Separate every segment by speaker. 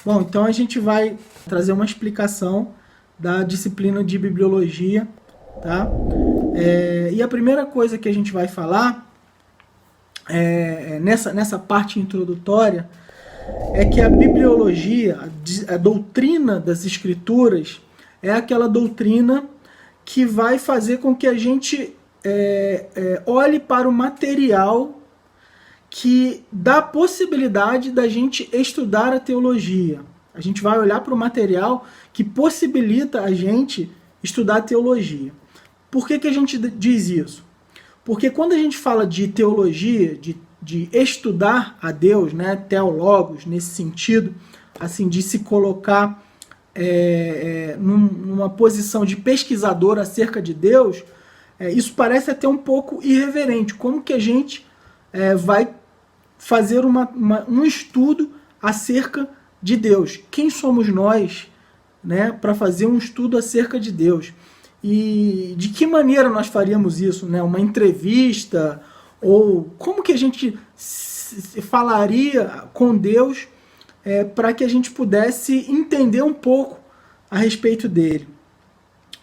Speaker 1: Bom, então a gente vai trazer uma explicação da disciplina de bibliologia, tá? E a primeira coisa que a gente vai falar nessa parte introdutória é que a bibliologia, a doutrina das escrituras, é aquela doutrina que vai fazer com que a gente olhe para o material que dá a possibilidade da gente estudar a teologia. A gente vai olhar para o material que possibilita a gente estudar a teologia. Por que a gente diz isso? Porque quando a gente fala de teologia, de estudar a Deus, né, teólogos, nesse sentido, assim, de se colocar numa posição de pesquisador acerca de Deus, isso parece até um pouco irreverente. Como que a gente vai fazer um estudo acerca de Deus? Quem somos nós, né, para fazer um estudo acerca de Deus? E de que maneira nós faríamos isso? Né? Uma entrevista? Ou como que a gente falaria com Deus para que a gente pudesse entender um pouco a respeito dele?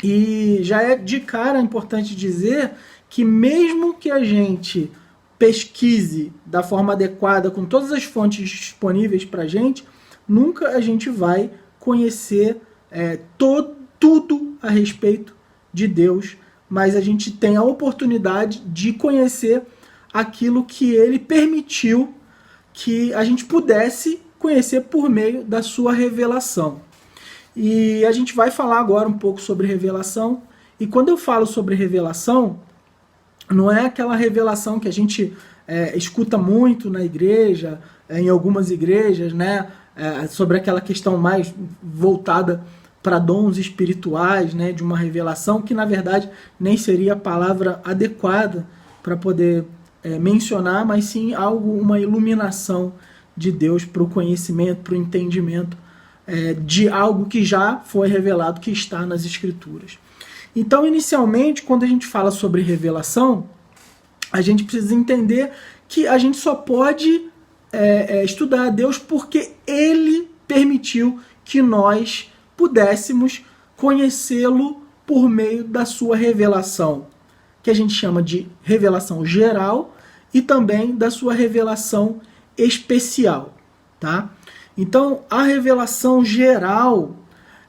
Speaker 1: E já é de cara importante dizer que mesmo que a gente pesquise da forma adequada, com todas as fontes disponíveis para a gente, nunca a gente vai conhecer tudo a respeito de Deus, mas a gente tem a oportunidade de conhecer aquilo que ele permitiu que a gente pudesse conhecer por meio da sua revelação. E a gente vai falar agora um pouco sobre revelação, e quando eu falo sobre revelação, não é aquela revelação que a gente escuta muito na igreja, em algumas igrejas, né, sobre aquela questão mais voltada para dons espirituais, né, de uma revelação, que na verdade nem seria a palavra adequada para poder mencionar, mas sim uma iluminação de Deus para o conhecimento, para o entendimento de algo que já foi revelado, que está nas Escrituras. Então, inicialmente, quando a gente fala sobre revelação, a gente precisa entender que a gente só pode estudar a Deus porque Ele permitiu que nós pudéssemos conhecê-lo por meio da sua revelação, que a gente chama de revelação geral, e também da sua revelação especial, tá? Então, a revelação geral,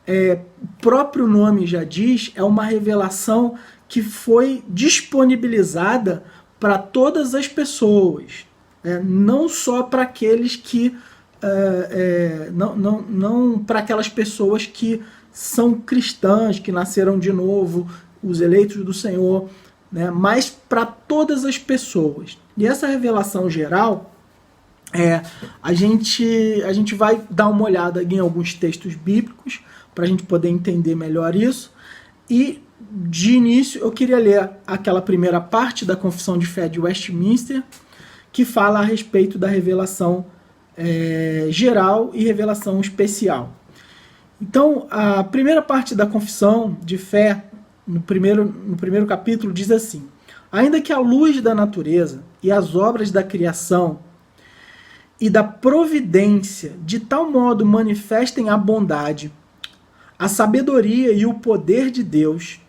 Speaker 1: o próprio nome já diz, é uma revelação que foi disponibilizada para todas as pessoas, não só para aqueles que não para aquelas pessoas que são cristãs, que nasceram de novo, os eleitos do Senhor, né, mas para todas as pessoas. E essa revelação geral, a gente vai dar uma olhada em alguns textos bíblicos para a gente poder entender melhor isso. E de início eu queria ler aquela primeira parte da Confissão de Fé de Westminster, que fala a respeito da revelação geral e revelação especial. Então, a primeira parte da Confissão de Fé, no primeiro capítulo, diz assim: ainda que a luz da natureza e as obras da criação e da providência de tal modo manifestem a bondade, a sabedoria e o poder de Deus,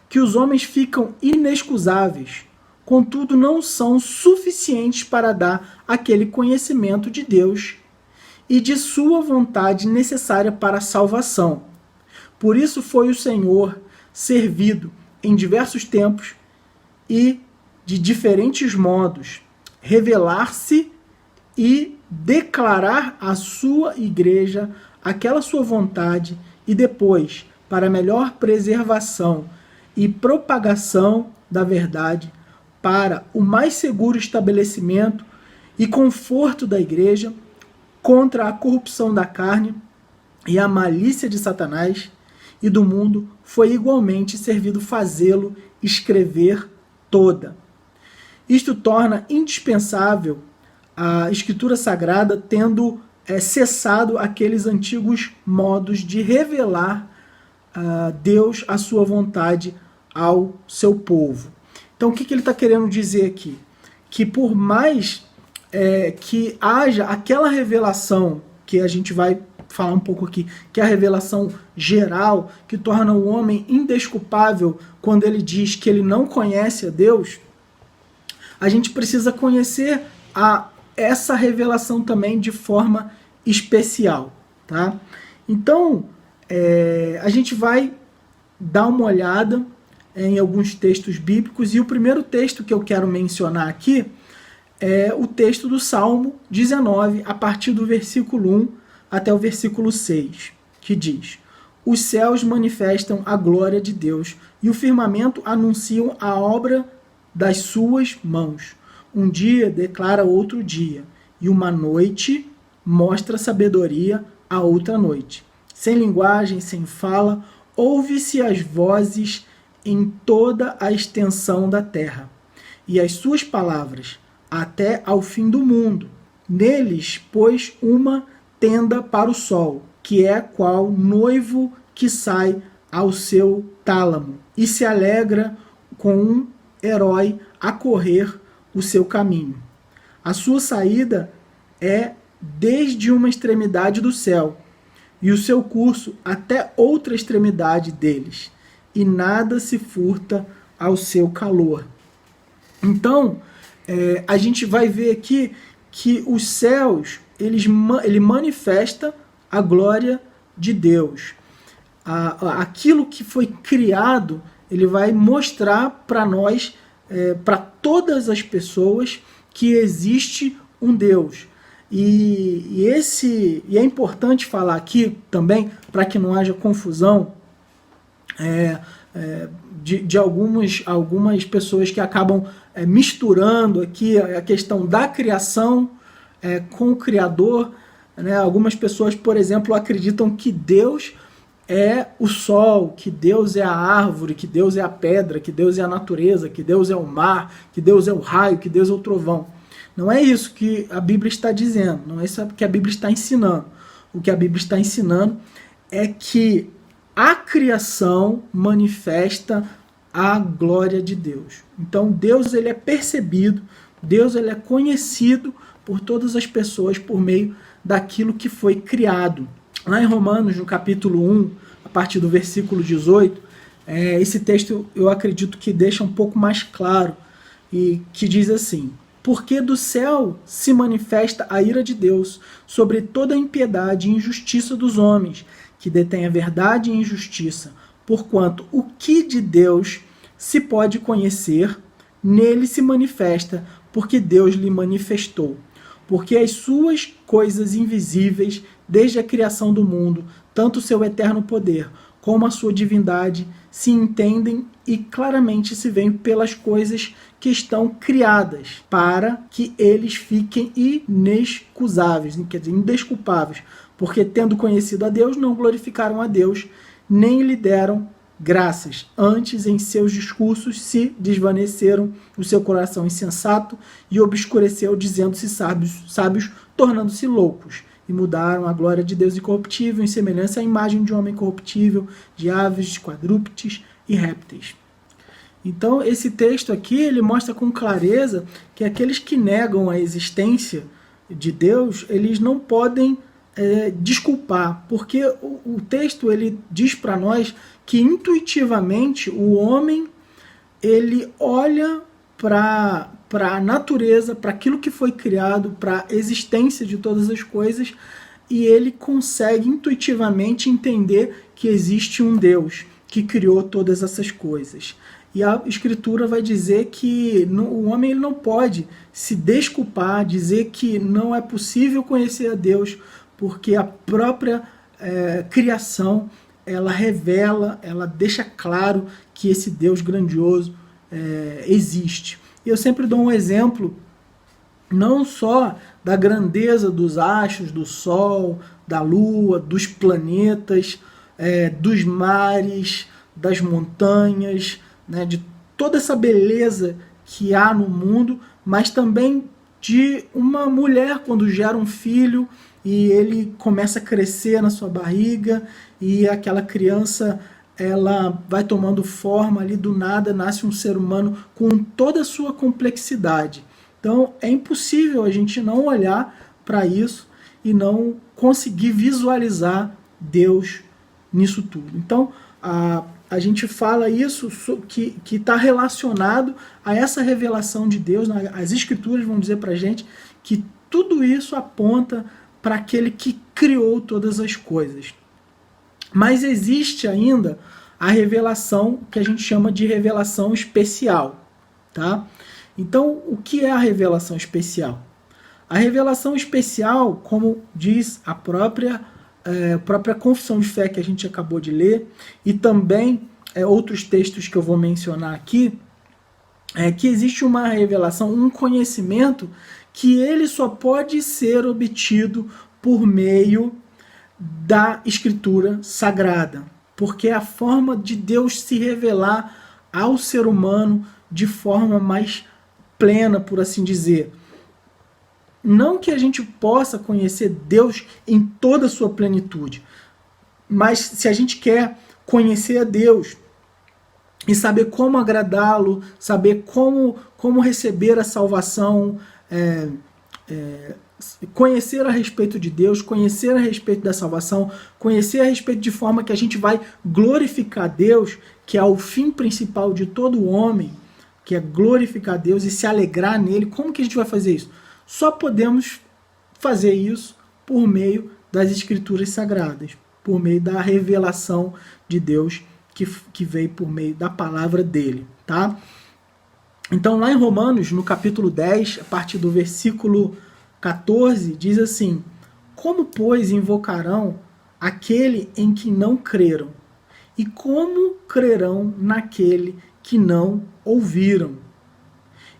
Speaker 1: que os homens ficam inexcusáveis, contudo não são suficientes para dar aquele conhecimento de Deus e de sua vontade necessária para a salvação. Por isso foi o Senhor servido em diversos tempos e de diferentes modos, revelar-se e declarar à sua igreja aquela sua vontade, e depois, para melhor preservação e propagação da verdade, para o mais seguro estabelecimento e conforto da igreja, contra a corrupção da carne e a malícia de Satanás e do mundo, foi igualmente servido fazê-lo escrever toda. Isto torna indispensável a Escritura Sagrada, tendo cessado aqueles antigos modos de revelar a Deus a sua vontade ao seu povo. Então, o que ele está querendo dizer aqui? Que por mais que haja aquela revelação que a gente vai falar um pouco aqui, que é a revelação geral, que torna o homem indesculpável quando ele diz que ele não conhece a Deus, a gente precisa conhecer essa revelação também de forma especial, tá? Então, a gente vai dar uma olhada em alguns textos bíblicos, e o primeiro texto que eu quero mencionar aqui é o texto do Salmo 19, a partir do versículo 1 até o versículo 6, que diz: os céus manifestam a glória de Deus, e o firmamento anunciam a obra das suas mãos. Um dia declara outro dia, e uma noite mostra sabedoria a outra noite. Sem linguagem, sem fala, ouve-se as vozes em toda a extensão da terra, e as suas palavras até ao fim do mundo. Neles pôs uma tenda para o sol, que é qual noivo que sai ao seu tálamo, e se alegra com um herói a correr o seu caminho. A sua saída é desde uma extremidade do céu, e o seu curso até outra extremidade deles, e nada se furta ao seu calor. Então, a gente vai ver aqui que os céus, ele manifesta a glória de Deus. Aquilo que foi criado, ele vai mostrar para nós, para todas as pessoas, que existe um Deus. E é importante falar aqui também, para que não haja confusão, de algumas pessoas que acabam misturando aqui a questão da criação com o Criador, né? Algumas pessoas, por exemplo, acreditam que Deus é o sol, que Deus é a árvore, que Deus é a pedra, que Deus é a natureza, que Deus é o mar, que Deus é o raio, que Deus é o trovão. Não é isso que a Bíblia está dizendo, não é isso que a Bíblia está ensinando. O que a Bíblia está ensinando é que a criação manifesta a glória de Deus. Então Deus, ele é percebido, Deus, ele é conhecido por todas as pessoas por meio daquilo que foi criado. Lá em Romanos, no capítulo 1, a partir do versículo 18, esse texto eu acredito que deixa um pouco mais claro, e que diz assim: porque do céu se manifesta a ira de Deus sobre toda a impiedade e injustiça dos homens, que detêm a verdade e injustiça, porquanto o que de Deus se pode conhecer, nele se manifesta, porque Deus lhe manifestou. Porque as suas coisas invisíveis, desde a criação do mundo, tanto o seu eterno poder como a sua divindade, se entendem e claramente se veem pelas coisas que estão criadas, para que eles fiquem inexcusáveis, quer dizer, indesculpáveis, porque tendo conhecido a Deus, não glorificaram a Deus, nem lhe deram graças. Antes, em seus discursos, se desvaneceram o seu coração insensato e obscureceu, dizendo-se sábios, tornando-se loucos. E mudaram a glória de Deus incorruptível em semelhança à imagem de um homem corruptível, de aves, de quadrúpedes e répteis. Então, esse texto aqui, ele mostra com clareza que aqueles que negam a existência de Deus, eles não podem desculpar, porque o texto, ele diz para nós que intuitivamente o homem, ele olha para a natureza, para aquilo que foi criado, para a existência de todas as coisas, e ele consegue intuitivamente entender que existe um Deus que criou todas essas coisas. E a Escritura vai dizer que o homem, ele não pode se desculpar, dizer que não é possível conhecer a Deus, porque a própria criação, ela revela, ela deixa claro que esse Deus grandioso existe. E eu sempre dou um exemplo, não só da grandeza dos astros, do Sol, da Lua, dos planetas, dos mares, das montanhas, né, de toda essa beleza que há no mundo, mas também de uma mulher quando gera um filho e ele começa a crescer na sua barriga e aquela criança, ela vai tomando forma ali, do nada nasce um ser humano com toda a sua complexidade. Então é impossível a gente não olhar para isso e não conseguir visualizar Deus nisso tudo. Então, a gente fala isso que está relacionado a essa revelação de Deus. As Escrituras vão dizer para a gente que tudo isso aponta para aquele que criou todas as coisas. Mas existe ainda a revelação que a gente chama de revelação especial. Tá? Então, o que é a revelação especial? A revelação especial, como diz a própria confissão de fé que a gente acabou de ler, e também outros textos que eu vou mencionar aqui, é que existe uma revelação, um conhecimento que ele só pode ser obtido por meio da Escritura Sagrada, porque é a forma de Deus se revelar ao ser humano de forma mais plena, por assim dizer. Não que a gente possa conhecer Deus em toda a sua plenitude, mas se a gente quer conhecer a Deus e saber como agradá-lo, saber como receber a salvação, conhecer a respeito de Deus, conhecer a respeito da salvação, conhecer a respeito de forma que a gente vai glorificar Deus, que é o fim principal de todo homem, que é glorificar Deus e se alegrar nele. Como que a gente vai fazer isso? Só podemos fazer isso por meio das Escrituras Sagradas, por meio da revelação de Deus que veio por meio da palavra dele, tá? Então lá em Romanos, no capítulo 10, a partir do versículo 14, diz assim: como, pois, invocarão aquele em que não creram? E como crerão naquele que não ouviram?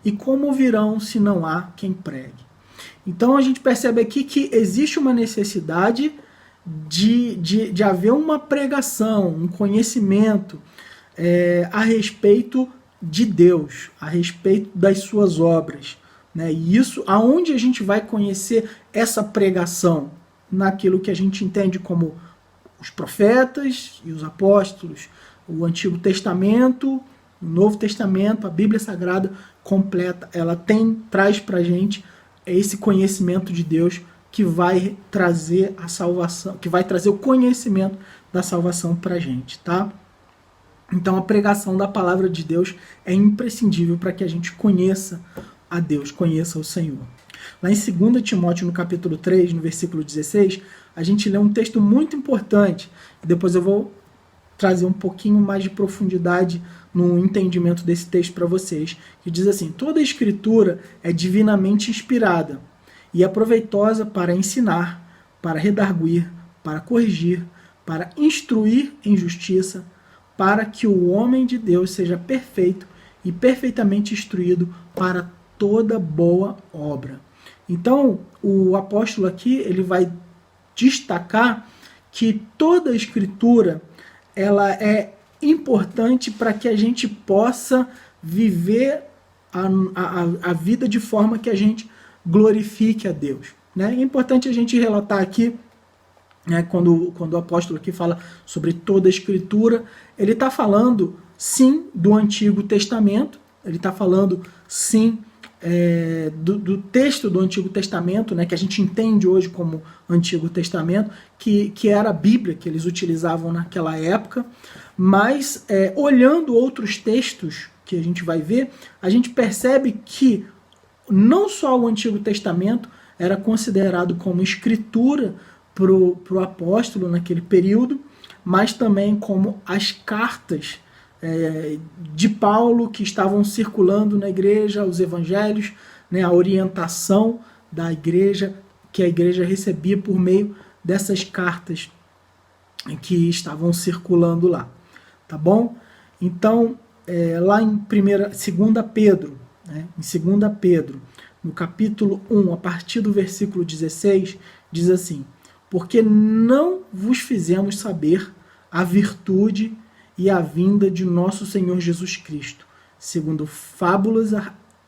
Speaker 1: E como ouvirão se não há quem pregue? Então a gente percebe aqui que existe uma necessidade de haver uma pregação, um conhecimento a respeito de Deus, a respeito das suas obras. Né? E isso, aonde a gente vai conhecer essa pregação? Naquilo que a gente entende como os profetas e os apóstolos, o Antigo Testamento, o Novo Testamento, a Bíblia Sagrada completa, ela traz pra gente esse conhecimento de Deus que vai trazer a salvação, que vai trazer o conhecimento da salvação pra gente, tá? Então a pregação da palavra de Deus é imprescindível para que a gente conheça a Deus, conheça o Senhor. Lá em 2 Timóteo, no capítulo 3, no versículo 16, a gente lê um texto muito importante. Depois eu vou trazer um pouquinho mais de profundidade no entendimento desse texto para vocês, que diz assim: toda a Escritura é divinamente inspirada e é proveitosa para ensinar, para redarguir, para corrigir, para instruir em justiça, para que o homem de Deus seja perfeito e perfeitamente instruído para toda boa obra. Então, o apóstolo aqui ele vai destacar que toda a Escritura ela é importante para que a gente possa viver a vida de forma que a gente glorifique a Deus. Né? É importante a gente relatar aqui, né, quando o apóstolo aqui fala sobre toda a Escritura, ele está falando, sim, do Antigo Testamento, ele está falando, sim, do texto do Antigo Testamento, né, que a gente entende hoje como Antigo Testamento, que era a Bíblia que eles utilizavam naquela época, mas olhando outros textos que a gente vai ver, a gente percebe que não só o Antigo Testamento era considerado como escritura para o apóstolo naquele período, mas também como as cartas de Paulo que estavam circulando na igreja, os evangelhos, né, a orientação da igreja, que a igreja recebia por meio dessas cartas que estavam circulando lá. Tá bom? Então, lá em 2 Pedro, né, em 2 Pedro, no capítulo 1, a partir do versículo 16, diz assim: porque não vos fizemos saber a virtude e a vinda de nosso Senhor Jesus Cristo, segundo fábulas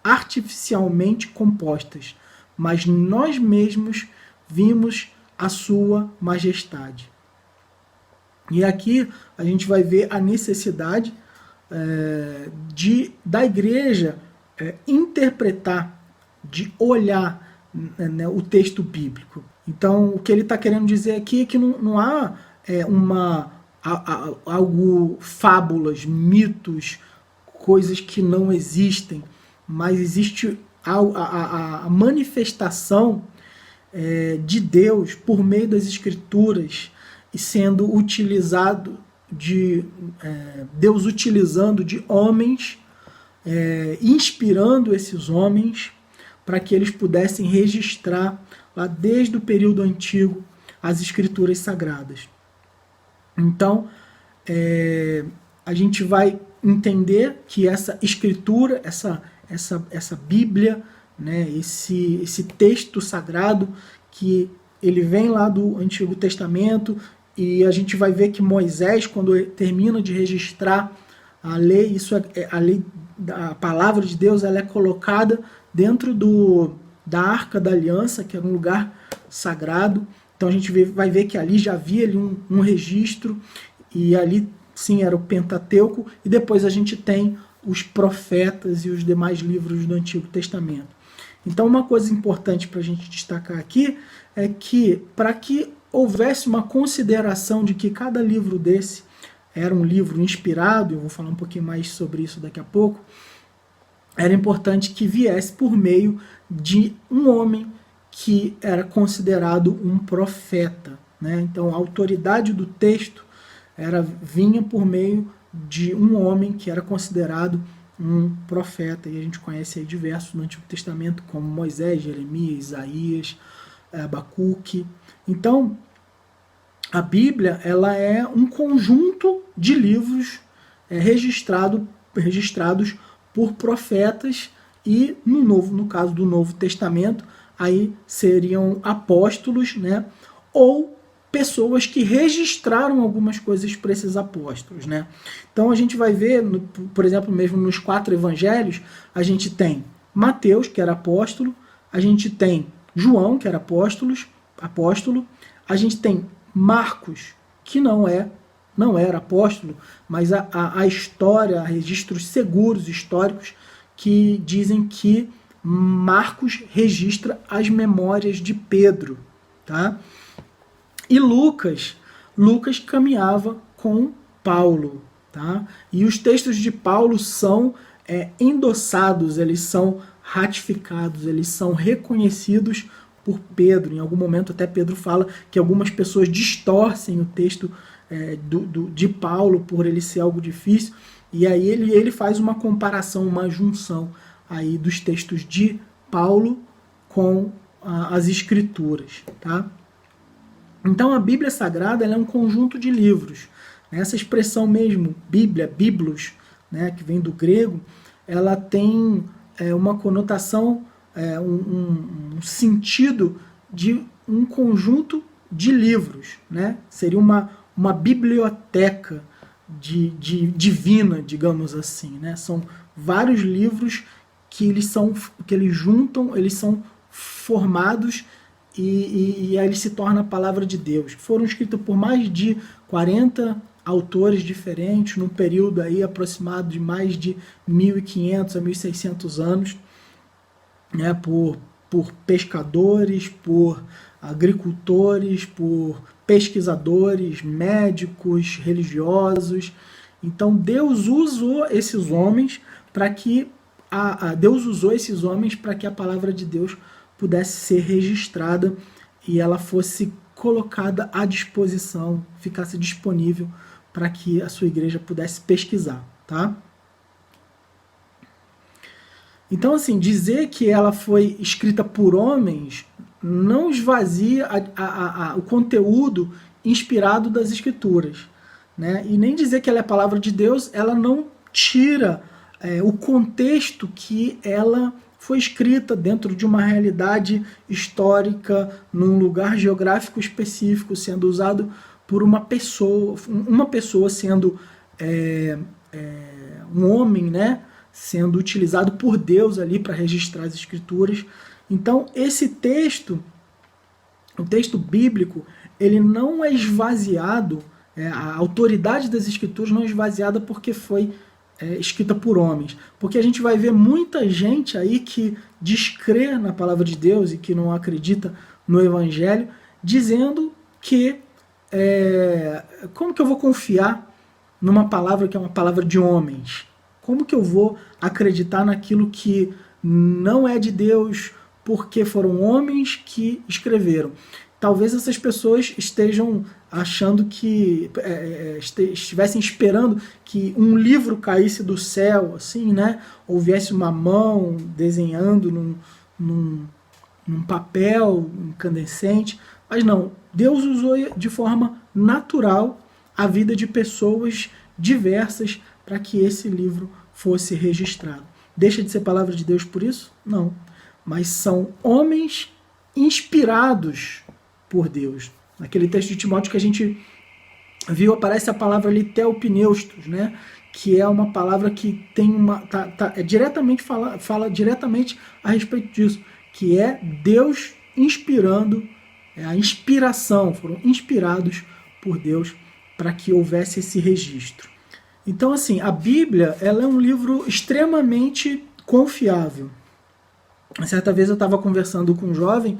Speaker 1: artificialmente compostas, mas nós mesmos vimos a sua majestade. E aqui a gente vai ver a necessidade da igreja interpretar, de olhar, né, o texto bíblico. Então, o que ele está querendo dizer aqui é que não há algo, fábulas, mitos, coisas que não existem, mas existe a manifestação de Deus por meio das Escrituras e sendo utilizado Deus utilizando de homens, inspirando esses homens para que eles pudessem registrar lá desde o período antigo as Escrituras Sagradas. Então, a gente vai entender que essa Escritura, essa Bíblia, né, esse texto sagrado, que ele vem lá do Antigo Testamento, e a gente vai ver que Moisés, quando termina de registrar a lei, a lei, a palavra de Deus, ela é colocada dentro da Arca da Aliança, que era um lugar sagrado. Então a gente vai ver que ali já havia ali um registro, e ali sim era o Pentateuco, e depois a gente tem os profetas e os demais livros do Antigo Testamento. Então uma coisa importante para a gente destacar aqui é que, para que houvesse uma consideração de que cada livro desse era um livro inspirado, eu vou falar um pouquinho mais sobre isso daqui a pouco, era importante que viesse por meio de um homem que era considerado um profeta, né? Então a autoridade do texto vinha por meio de um homem que era considerado um profeta, e a gente conhece aí diversos no Antigo Testamento, como Moisés, Jeremias, Isaías, Abacuque. Então, a Bíblia, ela é um conjunto de livros registrados por profetas, e no caso do Novo Testamento, aí seriam apóstolos, né? Ou pessoas que registraram algumas coisas para esses apóstolos, né? Então a gente vai ver, por exemplo, mesmo nos 4 evangelhos, a gente tem Mateus, que era apóstolo, a gente tem João, que era apóstolo, a gente tem Marcos, que não era apóstolo, mas a história, registros seguros históricos que dizem que Marcos registra as memórias de Pedro, tá? E Lucas caminhava com Paulo, tá? E os textos de Paulo são endossados, eles são ratificados, eles são reconhecidos por Pedro. Em algum momento até Pedro fala que algumas pessoas distorcem o texto de Paulo por ele ser algo difícil, e aí ele faz uma comparação, uma junção aí dos textos de Paulo com as Escrituras, tá? Então a Bíblia Sagrada, ela é um conjunto de livros. Essa expressão mesmo, Bíblia, biblos, né, que vem do grego, ela tem uma conotação, um sentido de um conjunto de livros, né? Seria uma biblioteca divina, digamos assim, né? São vários livros que eles juntam, eles são formados e aí ele se torna a palavra de Deus. Foram escritos por mais de 40 autores diferentes, num período aí aproximado de mais de 1.500 a 1.600 anos, né, por pescadores, por agricultores, por pesquisadores, médicos, religiosos. Então Deus usou esses homens para que a palavra de Deus pudesse ser registrada e ela fosse colocada à disposição, ficasse disponível para que a sua igreja pudesse pesquisar, tá? Então, assim, dizer que ela foi escrita por homens não esvazia o conteúdo inspirado das Escrituras, né? E nem dizer que ela é a palavra de Deus, ela não tira o contexto que ela foi escrita dentro de uma realidade histórica, num lugar geográfico específico, sendo usado por uma pessoa sendo um homem, né, sendo utilizado por Deus ali para registrar as Escrituras. Então esse texto, o texto bíblico, ele não é esvaziado, a autoridade das Escrituras não é esvaziada porque foi escrita por homens, porque a gente vai ver muita gente aí que descrê na palavra de Deus e que não acredita no Evangelho, dizendo que como que eu vou confiar numa palavra que é uma palavra de homens? Como que eu vou acreditar naquilo que não é de Deus porque foram homens que escreveram? Talvez essas pessoas estejam achando que estivessem esperando que um livro caísse do céu, assim, né? Ou viesse uma mão desenhando num papel incandescente. Mas não, Deus usou de forma natural a vida de pessoas diversas para que esse livro fosse registrado. Deixa de ser palavra de Deus por isso? Não. Mas são homens inspirados por Deus. Naquele texto de Timóteo que a gente viu, aparece a palavra ali theopneustos, né? Que é uma palavra que tem fala diretamente a respeito disso, que é Deus inspirando, a inspiração, foram inspirados por Deus para que houvesse esse registro. Então, assim, a Bíblia, ela é um livro extremamente confiável. Certa vez eu estava conversando com um jovem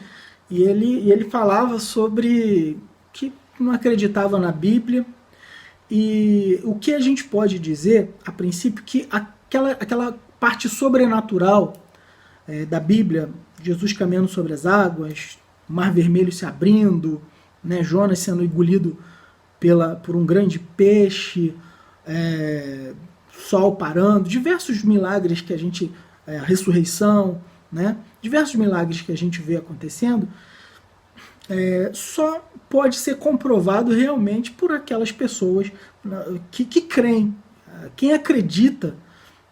Speaker 1: e ele falava sobre que não acreditava na Bíblia, e o que a gente pode dizer, a princípio, que aquela parte sobrenatural da Bíblia, Jesus caminhando sobre as águas, Mar Vermelho se abrindo, né, Jonas sendo engolido por um grande peixe, sol parando, diversos milagres que a gente, a ressurreição, né, diversos milagres que a gente vê acontecendo, só pode ser comprovado realmente por aquelas pessoas que creem. Quem acredita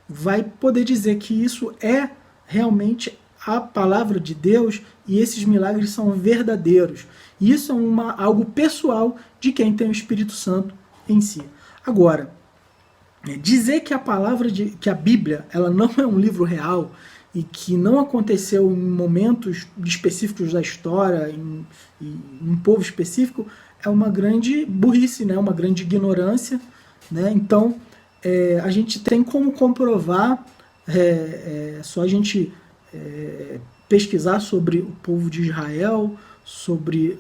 Speaker 1: vai poder dizer que isso é realmente a palavra de Deus e esses milagres são verdadeiros. E isso é algo pessoal de quem tem o Espírito Santo em si. Agora, dizer que que a Bíblia ela não é um livro real e que não aconteceu em momentos específicos da história, em um povo específico, é uma grande burrice, né? Uma grande ignorância, né? Então, a gente tem como comprovar, só a gente pesquisar sobre o povo de Israel, sobre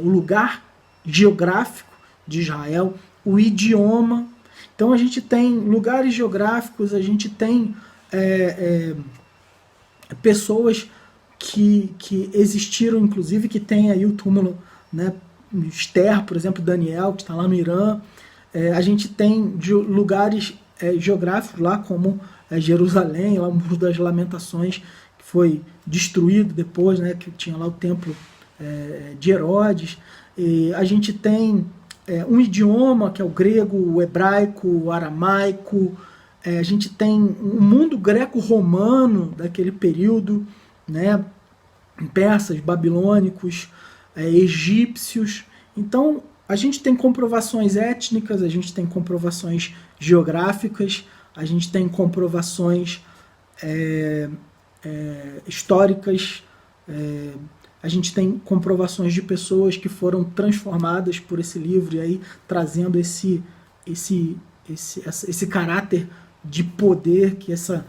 Speaker 1: o lugar geográfico de Israel, o idioma. Então a gente tem lugares geográficos, a gente tem pessoas que existiram, inclusive, que tem aí o túmulo, né, Esther, por exemplo, Daniel, que está lá no Irã. A gente tem lugares geográficos lá, como Jerusalém, lá o Muro das Lamentações, que foi destruído depois, né, que tinha lá o templo de Herodes. A gente tem um idioma, que é o grego, o hebraico, o aramaico. A gente tem um mundo greco-romano daquele período, né, persas, babilônicos, egípcios. Então, a gente tem comprovações étnicas, a gente tem comprovações geográficas, a gente tem comprovações históricas, a gente tem comprovações de pessoas que foram transformadas por esse livro e aí trazendo esse caráter de poder que essa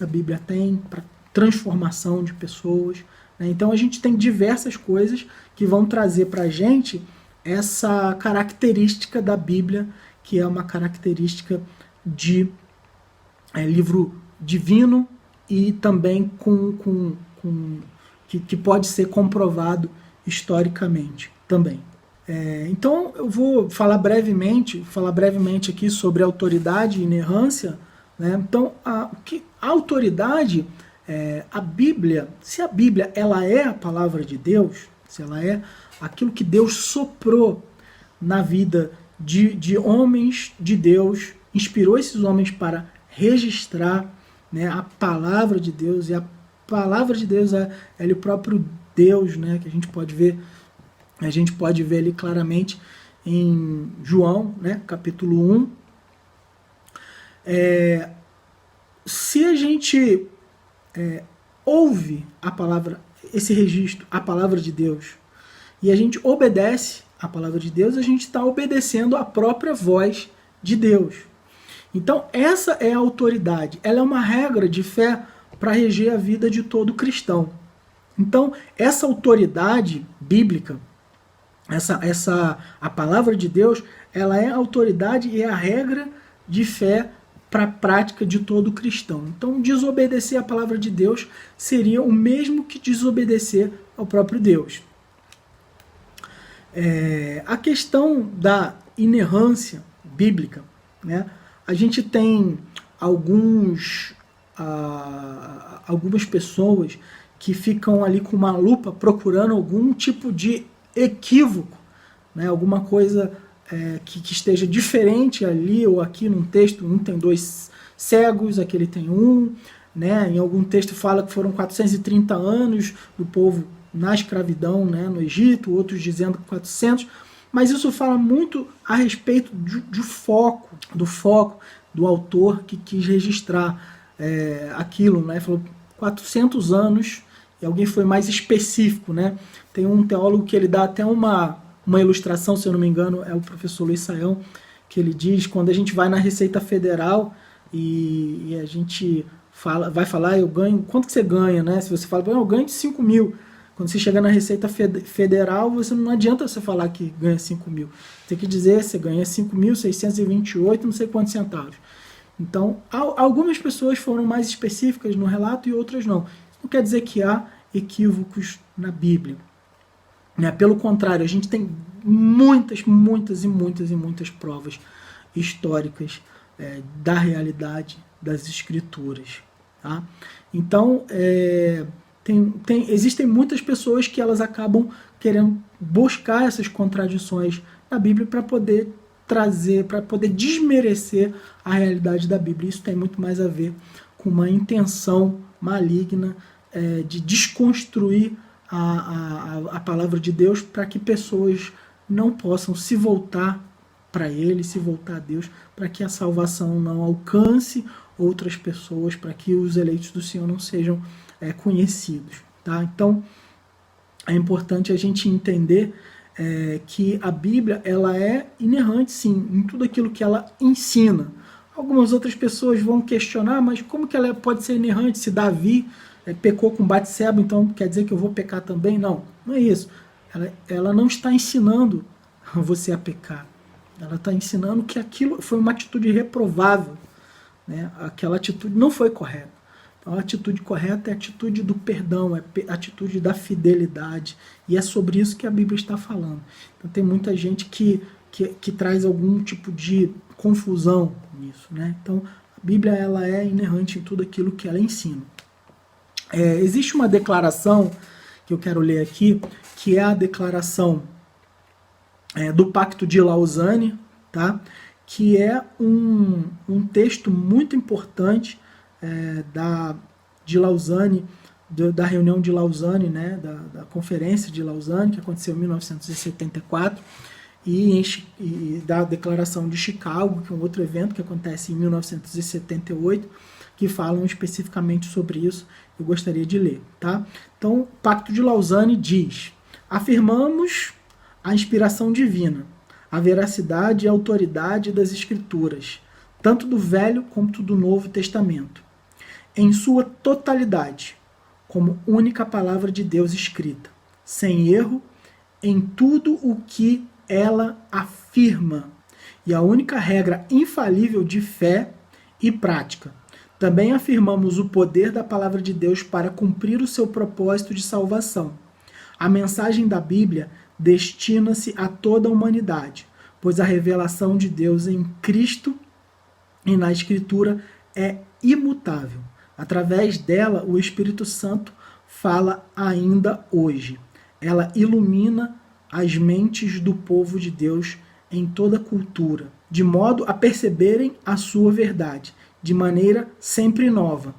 Speaker 1: Bíblia tem para transformação de pessoas, né? Então a gente tem diversas coisas que vão trazer para a gente essa característica da Bíblia, que é uma característica de livro divino e também que pode ser comprovado historicamente também. Então eu vou falar brevemente aqui sobre autoridade e inerrância, né? Então a autoridade, a Bíblia, se a Bíblia ela é a palavra de Deus, se ela é aquilo que Deus soprou na vida de homens de Deus, inspirou esses homens para registrar, né, a palavra de Deus, e a palavra de Deus é o próprio Deus, né, que a gente pode ver ali claramente em João, né, capítulo 1. Se a gente ouve a palavra, esse registro, a palavra de Deus, e a gente obedece a palavra de Deus, a gente está obedecendo a própria voz de Deus. Então essa é a autoridade, ela é uma regra de fé para reger a vida de todo cristão. Então, essa autoridade bíblica, a palavra de Deus, ela é a autoridade e é a regra de fé para a prática de todo cristão. Então, desobedecer à palavra de Deus seria o mesmo que desobedecer ao próprio Deus. A questão da inerrância bíblica, né? A gente tem algumas pessoas que ficam ali com uma lupa procurando algum tipo de equívoco, né? Alguma coisa que esteja diferente ali ou aqui num texto. Um tem 2 cegos, aquele tem 1, né? Em algum texto fala que foram 430 anos do povo na escravidão, né, no Egito, outros dizendo 400, mas isso fala muito a respeito do foco do autor que quis registrar aquilo, né? Falou 400 anos, e alguém foi mais específico, né? Tem um teólogo que ele dá até uma ilustração, se eu não me engano, é o professor Luiz Saião, que ele diz, quando a gente vai na Receita Federal e a gente vai falar, eu ganho, quanto que você ganha, né? Se você fala, eu ganho 5 mil. Quando você chega na Receita Federal, não adianta você falar que ganha 5 mil. Tem que dizer, você ganha 5.628, não sei quantos centavos. Então, algumas pessoas foram mais específicas no relato e outras não. Não quer dizer que há equívocos na Bíblia, né? Pelo contrário, a gente tem muitas provas históricas da realidade das Escrituras. Tá? Então, existem muitas pessoas que elas acabam querendo buscar essas contradições na Bíblia para poder trazer, para poder desmerecer a realidade da Bíblia. Isso tem muito mais a ver com uma intenção maligna de desconstruir a palavra de Deus para que pessoas não possam se voltar para Ele, se voltar a Deus, para que a salvação não alcance outras pessoas, para que os eleitos do Senhor não sejam conhecidos. Tá? Então, é importante a gente entender que a Bíblia ela é inerrante, sim, em tudo aquilo que ela ensina. Algumas outras pessoas vão questionar, mas como que ela pode ser inerrante se Davi pecou com Batseba, então quer dizer que eu vou pecar também? Não, não é isso. Ela não está ensinando você a pecar. Ela está ensinando que aquilo foi uma atitude reprovável, né? Aquela atitude não foi correta. Então, a atitude correta é a atitude do perdão, é a atitude da fidelidade. E é sobre isso que a Bíblia está falando. Então, tem muita gente que traz algum tipo de confusão nisso, né? Então, a Bíblia ela é inerrante em tudo aquilo que ela ensina. Existe uma declaração que eu quero ler aqui, que é a declaração do Pacto de Lausanne, tá? Que é um texto muito importante de Lausanne, da reunião de Lausanne, né, da conferência de Lausanne, que aconteceu em 1974, e da Declaração de Chicago, que é um outro evento que acontece em 1978, que falam especificamente sobre isso. Eu gostaria de ler. Tá? Então, o Pacto de Lausanne diz: afirmamos a inspiração divina, a veracidade e a autoridade das Escrituras, tanto do Velho quanto do Novo Testamento, em sua totalidade, como única palavra de Deus escrita, sem erro, em tudo o que ela afirma, e a única regra infalível de fé e prática. Também afirmamos o poder da palavra de Deus para cumprir o seu propósito de salvação. A mensagem da Bíblia destina-se a toda a humanidade, pois a revelação de Deus em Cristo e na Escritura é imutável. Através dela, o Espírito Santo fala ainda hoje. Ela ilumina as mentes do povo de Deus em toda cultura, de modo a perceberem a sua verdade, de maneira sempre nova,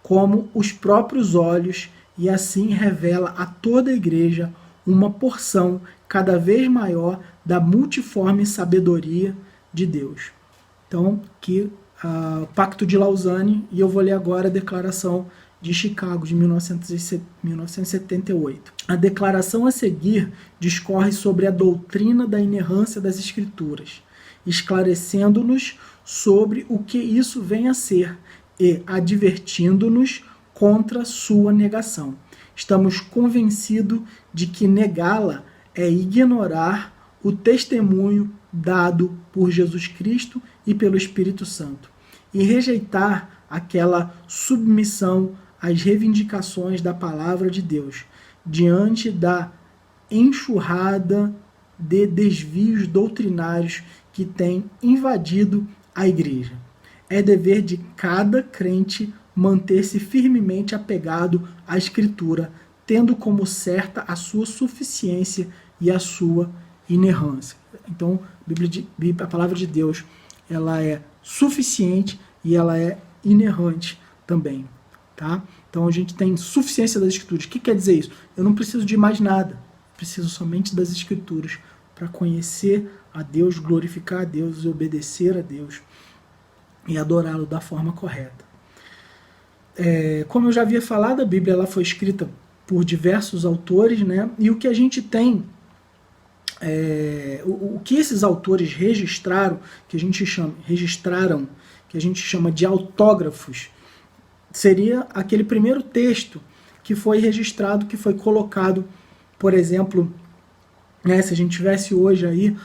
Speaker 1: como os próprios olhos, e assim revela a toda a igreja uma porção cada vez maior da multiforme sabedoria de Deus. Então, aqui o Pacto de Lausanne, e eu vou ler agora a Declaração de Chicago, de 1978. A declaração a seguir discorre sobre a doutrina da inerrância das Escrituras, esclarecendo-nos sobre o que isso vem a ser e advertindo-nos contra sua negação. estamos convencidos de que negá-la é ignorar o testemunho dado por Jesus Cristo e pelo Espírito Santo, e rejeitar aquela submissão às reivindicações da palavra de Deus, diante da enxurrada de desvios doutrinários que tem invadido a igreja. É dever de cada crente manter-se firmemente apegado à Escritura, tendo como certa a sua suficiência e a sua inerrância. Então, a palavra de Deus, ela é suficiente e ela é inerrante também, tá? Então a gente tem suficiência das Escrituras. O que quer dizer isso? Eu não preciso de mais nada, preciso somente das Escrituras para conhecer a Deus, glorificar a Deus, obedecer a Deus e adorá-lo da forma correta. Como eu já havia falado, a Bíblia ela foi escrita por diversos autores, né? E o que a gente tem, o que esses autores registraram, que a gente chama de autógrafos, seria aquele primeiro texto que foi registrado, que foi colocado, por exemplo, né, se a gente tivesse hoje aí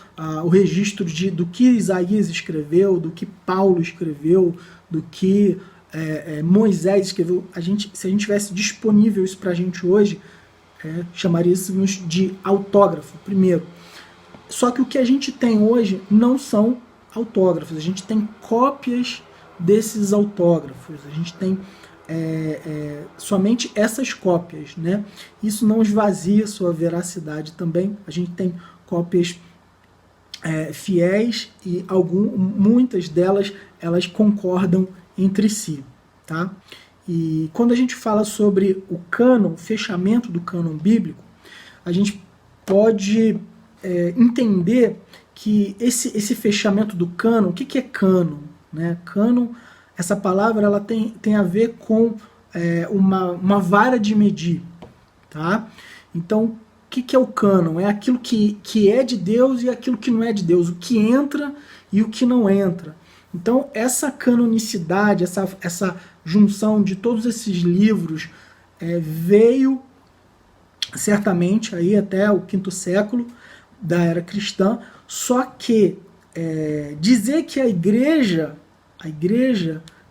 Speaker 1: o registro do que Isaías escreveu, do que Paulo escreveu, do que Moisés escreveu, se a gente tivesse disponível isso para a gente hoje, chamaríamos de autógrafo, primeiro. Só que o que a gente tem hoje não são autógrafos, a gente tem cópias desses autógrafos, a gente tem somente essas cópias, né? Isso não esvazia sua veracidade também, a gente tem cópias fiéis e muitas delas elas concordam entre si, tá? E quando a gente fala sobre o cânon, fechamento do cânon bíblico, a gente pode entender que esse fechamento do cânon, o que é cânon? Né? Cânon, essa palavra ela tem a ver com uma vara de medir. Tá? Então, o que é o cânon? É aquilo que é de Deus e aquilo que não é de Deus, o que entra e o que não entra. Então, essa canonicidade, essa junção de todos esses livros veio certamente aí até o quinto século da era cristã, só que dizer que a igreja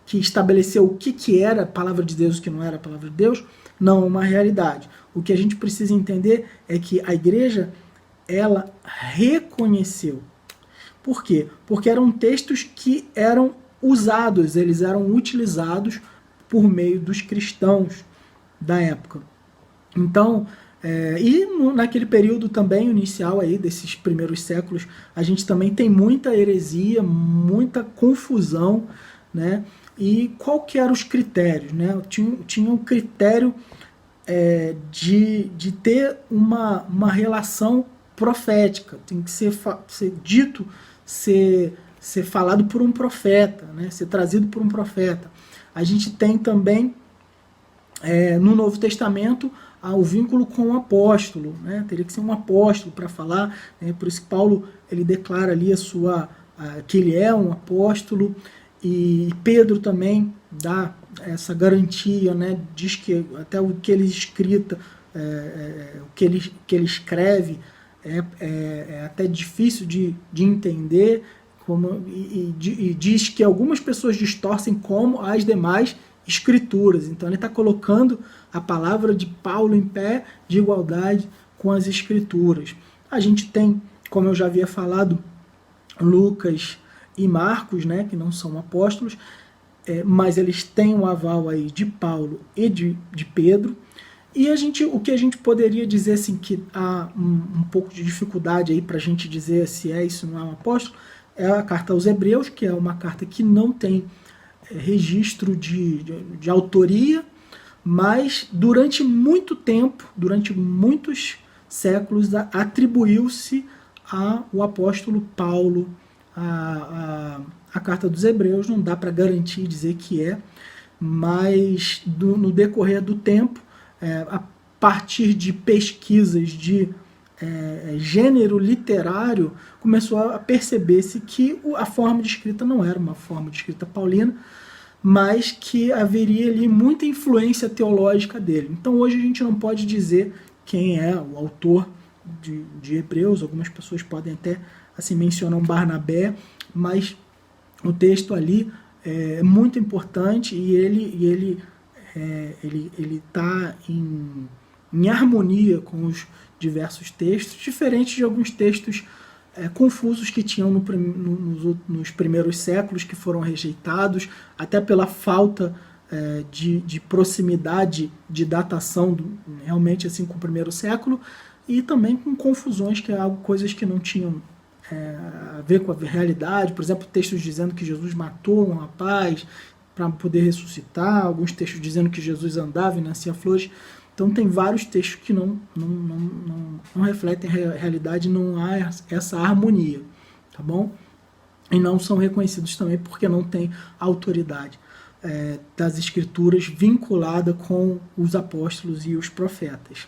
Speaker 1: que estabeleceu o que era a palavra de Deus e o que não era a palavra de Deus, não é uma realidade. O que a gente precisa entender é que a igreja, ela reconheceu. Por quê? Porque eram textos que eram usados, eles eram utilizados por meio dos cristãos da época. Então, naquele período também inicial aí, desses primeiros séculos, a gente também tem muita heresia, muita confusão, né? E qual que eram os critérios? Né? Tinha um critério de ter uma relação profética, tem que ser dito, ser falado por um profeta, né? Ser trazido por um profeta. A gente tem também, no Novo Testamento, o vínculo com o apóstolo, né? Teria que ser um apóstolo para falar, né? Por isso que Paulo ele declara ali que ele é um apóstolo, e Pedro também dá essa garantia, né? Diz que até o que ele escrita, o que ele escreve é até difícil de entender, e diz que algumas pessoas distorcem como as demais escrituras. Então ele está colocando a palavra de Paulo em pé de igualdade com as escrituras. A gente tem, como eu já havia falado, Lucas e Marcos, né, que não são apóstolos, mas eles têm o aval aí de Paulo e de Pedro. E o que a gente poderia dizer assim, que há um pouco de dificuldade aí para a gente dizer se isso não é um apóstolo, é a carta aos Hebreus, que é uma carta que não tem registro de autoria, mas durante muito tempo, durante muitos séculos, atribuiu-se ao apóstolo Paulo a carta dos Hebreus. Não dá para garantir dizer que mas no decorrer do tempo, a partir de pesquisas de gênero literário, começou a perceber-se que a forma de escrita não era uma forma de escrita paulina, mas que haveria ali muita influência teológica dele. Então hoje a gente não pode dizer quem é o autor de Hebreus. Algumas pessoas podem até assim mencionar um Barnabé, mas o texto ali é muito importante e ele está em harmonia com os diversos textos, diferente de alguns textos confusos que tinham nos primeiros séculos, que foram rejeitados, até pela falta de proximidade de datação realmente assim com o primeiro século, e também com confusões, que é algo, coisas que não tinham a ver com a realidade. Por exemplo, textos dizendo que Jesus matou um rapaz para poder ressuscitar, alguns textos dizendo que Jesus andava e nascia flores. Então tem vários textos que não refletem a realidade, não há essa harmonia, tá bom? E não são reconhecidos também porque não tem autoridade das escrituras vinculada com os apóstolos e os profetas.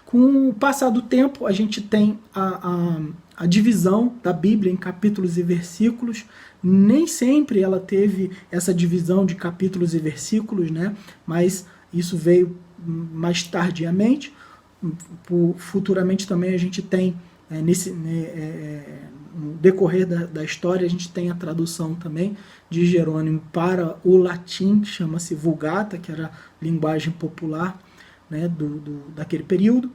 Speaker 1: Com o passar do tempo, a gente tem a divisão da Bíblia em capítulos e versículos. Nem sempre ela teve essa divisão de capítulos e versículos, né? Mas isso veio mais tardiamente. Futuramente também a gente tem, no decorrer da história, a gente tem a tradução também de Jerônimo para o latim, que chama-se Vulgata, que era a linguagem popular, né, daquele período.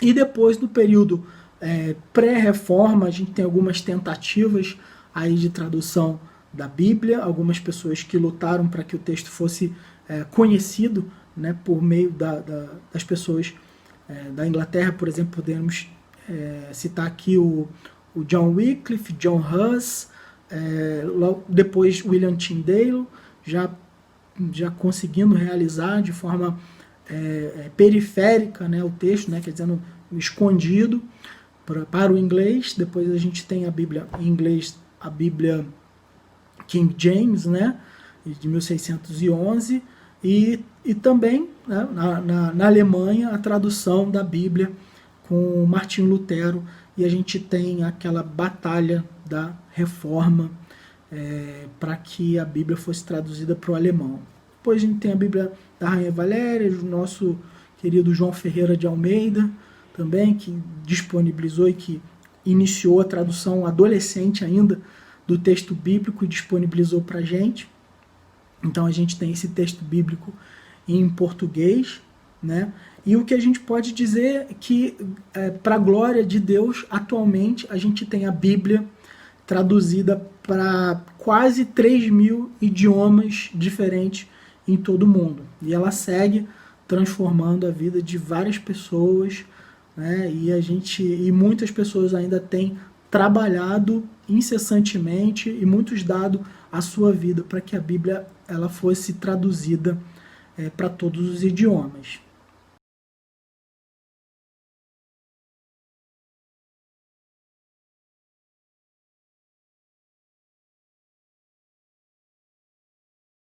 Speaker 1: E depois do período pré-reforma, a gente tem algumas tentativas aí de tradução da Bíblia, algumas pessoas que lutaram para que o texto fosse conhecido, né, por meio das pessoas da Inglaterra. Por exemplo, podemos citar aqui o John Wycliffe, John Huss, depois William Tyndale, já conseguindo realizar de forma periférica, né, o texto, né, quer dizer, escondido para o inglês. Depois a gente tem a Bíblia em inglês, a Bíblia King James, né, de 1611, e também, né, na Alemanha, a tradução da Bíblia com Martinho Lutero, e a gente tem aquela batalha da Reforma para que a Bíblia fosse traduzida para o alemão. Depois a gente tem a Bíblia da Rainha Valéria, do nosso querido João Ferreira de Almeida, também, que disponibilizou e que iniciou a tradução adolescente ainda do texto bíblico e disponibilizou para a gente. Então a gente tem esse texto bíblico em português, né? E o que a gente pode dizer é que, para a glória de Deus, atualmente a gente tem a Bíblia traduzida para quase 3.000 idiomas diferentes em todo o mundo. E ela segue transformando a vida de várias pessoas, né? E muitas pessoas ainda têm trabalhado incessantemente e muitos dado a sua vida para que a Bíblia ela fosse traduzida para todos os idiomas.